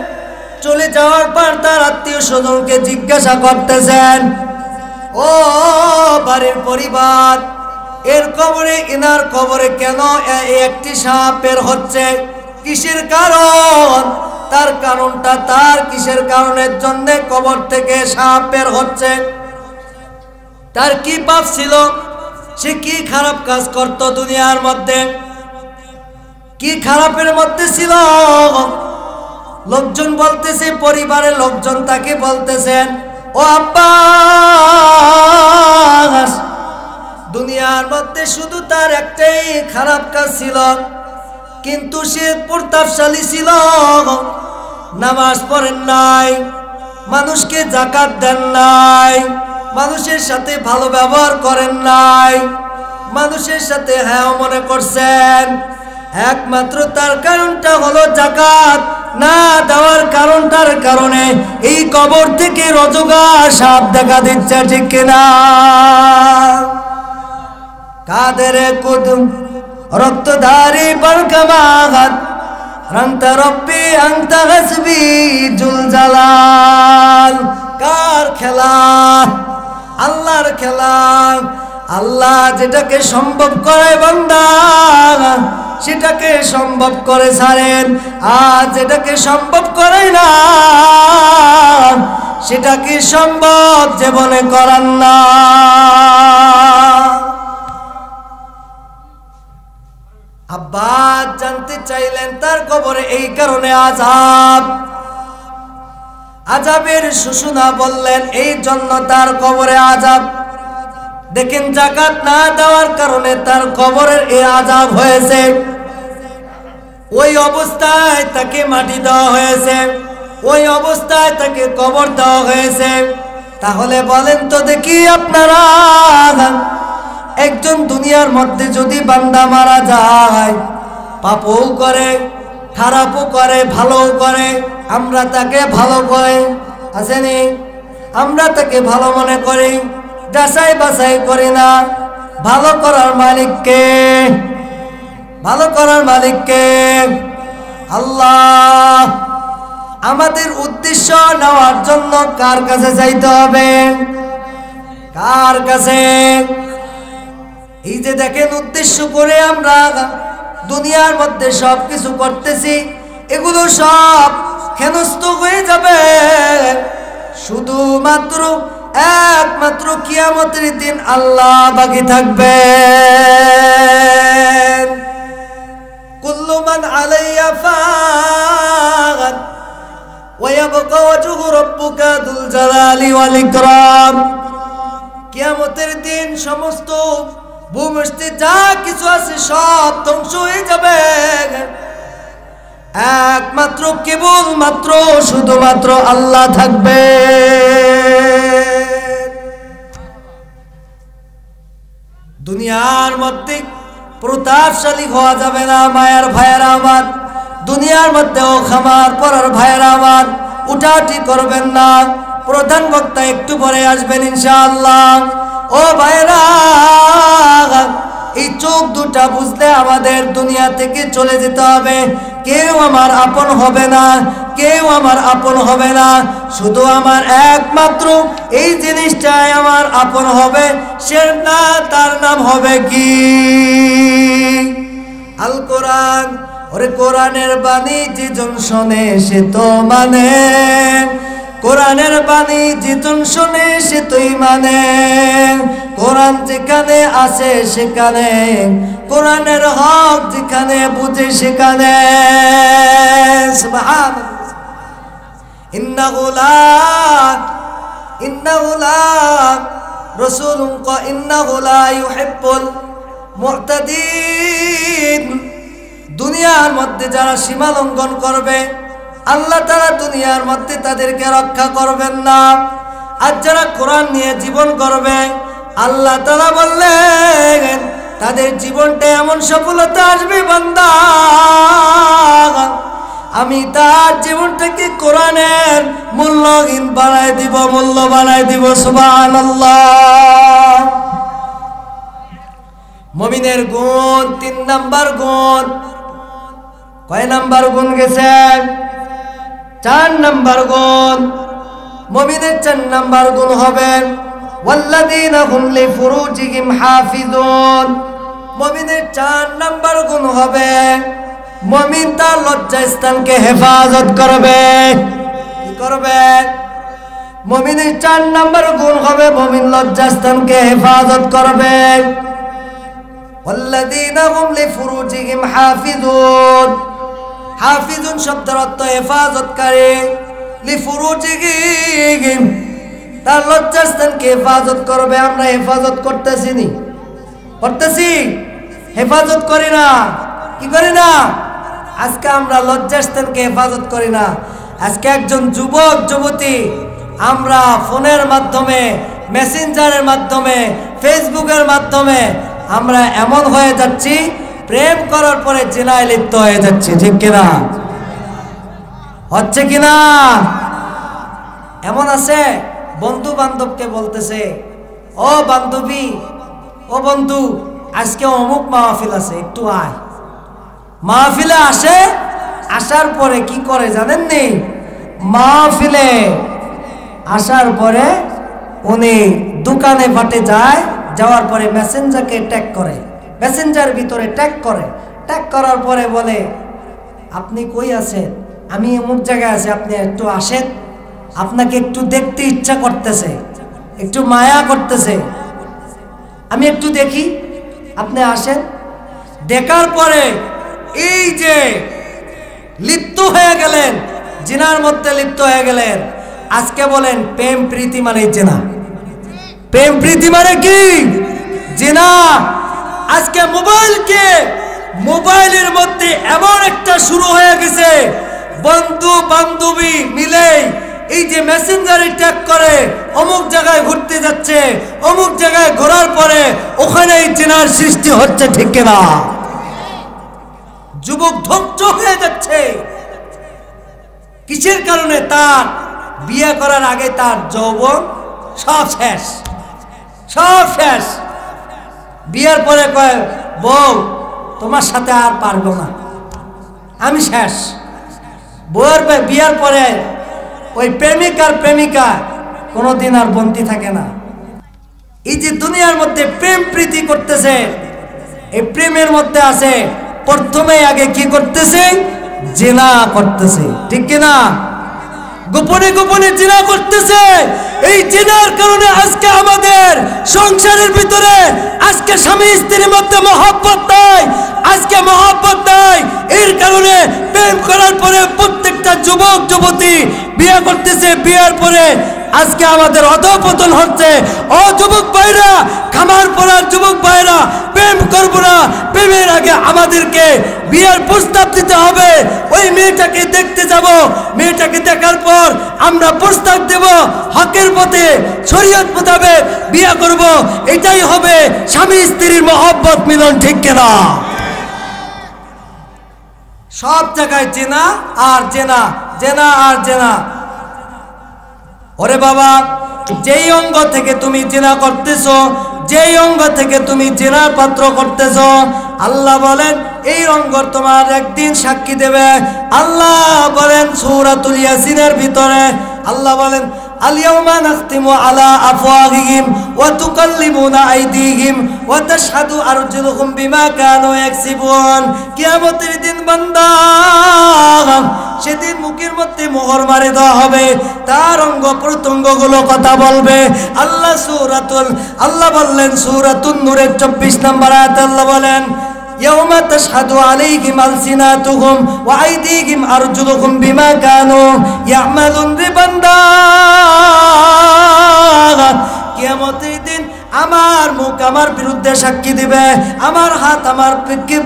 চলে যাওয়ার পর তার আত্মীয় স্বজনকে জিজ্ঞাসা করতেছেন, ও বাড়ির পরিবার, এর কবরে, এনার কবরে কেন একটি সাপ বের হচ্ছে, কিসের কারণ? তার কারণটা, তার কিসের কারণের জন্য কবর থেকে সাপ বের হচ্ছে, তার কি পাপ ছিল, সে কি খারাপ কাজ করত দুনিয়ার মধ্যে, কি খারাপের মধ্যে ছিল। লোকজন বলতেছে, পরিবারের লোকজন তাকে বলতেছেন, ও আব্বাস, দুনিয়ার মধ্যে শুধু তার একটাই খারাপ কাজ ছিল, কিন্তু সে প্রতাপশালী ছিল, নামাজ পড়েন নাই, মানুষকে যাকাত দেন নাই, মানুষের সাথে ভালো ব্যবহার করেন নাই, মানুষের সাথে হ্যাঁ মনে করছেন। একমাত্র তার কারণটা হলো যাকাত না দেওয়ার কারণটার কারণে এই কবর থেকে অজগর সাপ দেখা দিচ্ছে, ঠিক কিনা? কাদের কুদুম রক্তধারী বরকমাগাত রংতা রব্বি আনতা হাসবি জুল জালাল। কার খেলা? আল্লাহর খেলা। আল্লাহ যেটাকে সম্ভব করে বান্দা সেটাকে সম্ভব করে ছাড়েন, আর যেটাকে সম্ভব করে না সেটাকে সম্ভব জীবনে করান না। কবরে এই কারণে আযাব, আযাবের সূচনা বললেন এই জন্য তার কবরে আযাব। দেখেন যাকাত না দেওয়ার কারণে তার কবরের এই আযাব হয়েছে, ওই অবস্থায় তাকে মাটি দেওয়া হয়েছে, ওই অবস্থায় তাকে কবর দেওয়া হয়েছে। তাহলে বলেন তো দেখি আপনারা, একজন দুনিয়ার মধ্যে যদি বান্দা মারা যায়, পাপও করে, খারাপও করে, ভালোও করে, আমরা তাকে ভালো করে আসেনি, আমরা তাকে ভালো মনে করি, যাচাই বাছাই করি না। ভালো করার মালিককে, ভালো করার মালিককে আল্লাহ। আমাদের উদ্দেশ্য নেওয়ার জন্য কার কাছে যাইতে হবে? কার কাছে? এই যে দেখেন উদ্দেশ্য করে আমরা দুনিয়ার মধ্যে সব কিছু করতেছি, এগুলো সব ক্ষেনস্ত হয়ে যাবে শুধুমাত্র একমাত্র কিয়ামতের দিন আল্লাহ বাকি থাকবে। কুল্লু মান আলাইহা ফান ওয়া ইয়াবকা ওয়াজহু রাব্বিকা যুল জালালি ওয়াল ইকরাম। কিয়ামতের দিন সমস্ত ভূমিষ্ঠে যা কিছু আছে সব ধ্বংস হয়ে যাবে, একমাত্র কেবলমাত্র শুধুমাত্র আল্লাহ থাকবে। দুনিয়ার মধ্যে প্রতাপশালী হওয়া যাবে না মায়ের ভাইয়েরা আমার, দুনিয়ার মধ্যেও খামার পরার ভাইয়েরা আমার উঠাউঠি করবেন না। প্রধান বক্তা একটু পরে আসবেন ইনশাআল্লাহ। ও ভাইয়েরা, এই চোখ দুটা বুঝলে আমাদের দুনিয়া থেকে চলে যেতে হবে। কেউ আমার আপন হবে না, কেউ আমার আপন হবে না, শুধু আমার একমাত্র এই জিনিসটাই আমার আপন হবে, সে না তার নাম হবে কি? আল কোরআন। ওরে কোরআনের বাণী যেজন শোনে সে তো মানে, কোরআনের বাণী যেজন শোনে সে তুই মানে। কোরআন যেখানে আছে সেখানে, কোরআনের হক যেখানে বুঝে সেখানে। সুবহানাল্লাহ। ইন্নাহু লা রাসূলুন কা ইন্নাহু লা ইউহিব্বুল মু'তাদিন। দুনিয়ার মধ্যে যারা সীমা লঙ্ঘন করবে আল্লাহ তাআলা দুনিয়ার মধ্যে তাদেরকে রক্ষা করবেন না। আর যারা কোরআন নিয়ে জীবন করবে আল্লাহ তাআলা বললেন তাদের জীবনটা এমন সফলতা আসবে বান্দা, আমি তার জীবনটাকে কোরআনের মূল্যহীন বানায় দিব, মূল্য বানায় দিব। সুবহানাল্লাহ। মুমিনের গুণ 3 নাম্বার গুণ। কয় নাম্বার গুণ গেছে? 4 নাম্বার গুণ। মুমিনের 4 নাম্বার গুণ হবে ওয়াল্লাযীনা হুম লিফুরুজিহিম হাফিজুন। মুমিনের 4 নাম্বার গুণ হবে মুমিন তার লজ্জাস্থানকে হেফাজত করবে। কি করবে? মুমিনের 4 নাম্বার গুণ হবে মুমিন লজ্জাস্থানকে হেফাজত করবে। ওয়াল্লাযীনা হুম লিফুরুজিহিম হাফিজুন। হাফিজুন শব্দের অর্থ হেফাজতকারী। লিফুরুজিহিম তার লজ্জাস্থানকে হেফাজত করবে। আমরা হেফাজত করতেছি নি? করতেছি? হেফাজত করি না। কি করি না? আজকে আমরা লজ্জাস্থানকে হেফাজত করি না। আজকে একজন যুবক যুবতী আমরা ফোনের মাধ্যমে, মেসেঞ্জারের মাধ্যমে, ফেসবুকের মাধ্যমে আমরা এমন হয়ে যাচ্ছি, প্রেম করার পরে জিনায় লিপ্ত হয়ে যাচ্ছি। ঠিক কিনা? হচ্ছে কিনা? এমন আছে বন্ধু বান্ধবকে বলতেছে, ও বান্ধবী, ও বন্ধু, আজকে অমুক মাহফিল আছে, একটু আয়। মাহফিলে আসে, আসার পরে কি করে জানেন নি? মাহফিলে আসার পরে উনি দোকানে বাটে যায়, যাওয়ার পরে মেসেঞ্জারকে ট্যাগ করে, মেসেঞ্জার ভিতরে ট্যাগ করে, ট্যাগ করার পরে বলে আপনি কই আছেন? আমি অমুক জায়গায় আছি, আপনি একটু আসেন, আপনাকে একটু দেখতে ইচ্ছা করতেছে, একটু মায়া করতেছে, আমি একটু দেখি, আপনি আসেন। দেখার পরে এই যে লিপ্ত হয়ে গেলেন, জিনার মধ্যে লিপ্ত হয়ে গেলেন। আজকে বলেন প্রেম প্রীতি মানে জিনা, প্রেম প্রীতি মানে কি? জিনা। আজকে মোবাইলের মধ্যে এমন একটা শুরু হয়ে গেছে, বন্ধু বান্ধবী মিলে এই যে মেসেঞ্জারে ট্যাগ করে অমুক জায়গায় ঘুরতে যাচ্ছে, অমুক জায়গায় ঘোরার পরে ওখানেই জিনার সৃষ্টি হচ্ছে, ঠিক কিনা? যুবক ধ্বংস হয়ে যাচ্ছে। কিসের কারণে? তার বিয়ে করার আগে তার যৌবন সব শেষ, সব শেষ। বিয়ের পরে কয় বউ তোমার সাথে আর পারবো না, আমি শেষ। বিয়ের পরে ওই প্রেমিক আর প্রেমিকা কোনোদিন আর বন্দি থাকে না। এই যে দুনিয়ার মধ্যে প্রেম প্রীতি করতেছে, এই প্রেমের মধ্যে আছে প্রথমে আগে কি করতেছে? জিনা করতেছে, ঠিক কিনা? গোপনে গোপনে জিনা করতেছে। এই জিনার কারণে আজকে আমাদের সংসারের ভিতরে আজকে স্বামী স্ত্রীর মধ্যে মহব্বত নাই, আজকে মহব্বত নাই। এর কারণে প্রেম করার পরে প্রত্যেকটা যুবক যুবতী বিয়ে করতেছে, বিয়ের পরে আজকে আমাদের অধঃপতন হচ্ছে। ও যুবক ভাইরা, খামার পড়ার যুবক ভাইরা, প্রেম করবো না, প্রেমের আগে আমাদেরকে বিয়ের প্রস্তাব দিতে হবে। ওই মেয়েটাকে দেখতে যাব, মেয়েটাকে দেখার পর আমরা প্রস্তাব দেব, হকের পথে শরীয়ত মোতাবেক বিয়ে করব। এটাই হবে স্বামী স্ত্রীর মহব্বত মিলন, ঠিক কিনা? সব জায়গায় জেনা আর জেনা, জেনা আর জেনা। ওরে বাবা, যেই অঙ্গ থেকে তুমি জিনা করতেছো, যেই অঙ্গ থেকে তুমি জিনার পাত্র করতেছো, আল্লাহ বলেন এই অঙ্গ তোমার একদিন সাক্ষী দেবে। আল্লাহ বলেন সূরাতুল ইয়াসিনের ভিতরে, আল্লাহ বলেন আল-ইয়াওমা নাখতিমু আলা আফওয়াহিহিম ওয়া তুকাল্লিমুনা আইদিহিম ওয়া তাশহাদু আরজুলুহুম বিমা কানু ইয়াকসিবুন। কিয়ামতের দিন বান্দা, সেদিন মুখের মধ্যে মোহর মারে দেওয়া হবে, তার অঙ্গ প্রত্যঙ্গগুলো কথা বলবে। আল্লাহ বললেন সূরাতুন নূরের 24 নম্বর আয়াতে আল্লাহ বলেন ইয়াউমা তাশহাদু আলাইহিম আলসিনাতুহুম ওয়া আইদিহিম আরজুলুহুম বিমা কানু ইয়ামালুন। রে বান্দা, কিয়ামতের দিন আমার মুখ আমার বিরুদ্ধে সাক্ষী দিবে, আমার হাত আমার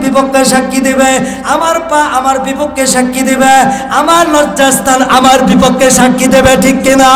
বিপক্ষে সাক্ষী দিবে, আমার পা আমার বিপক্ষে সাক্ষী দিবে, আমার লজ্জাস্থান আমার বিপক্ষে সাক্ষী দেবে, ঠিক কিনা?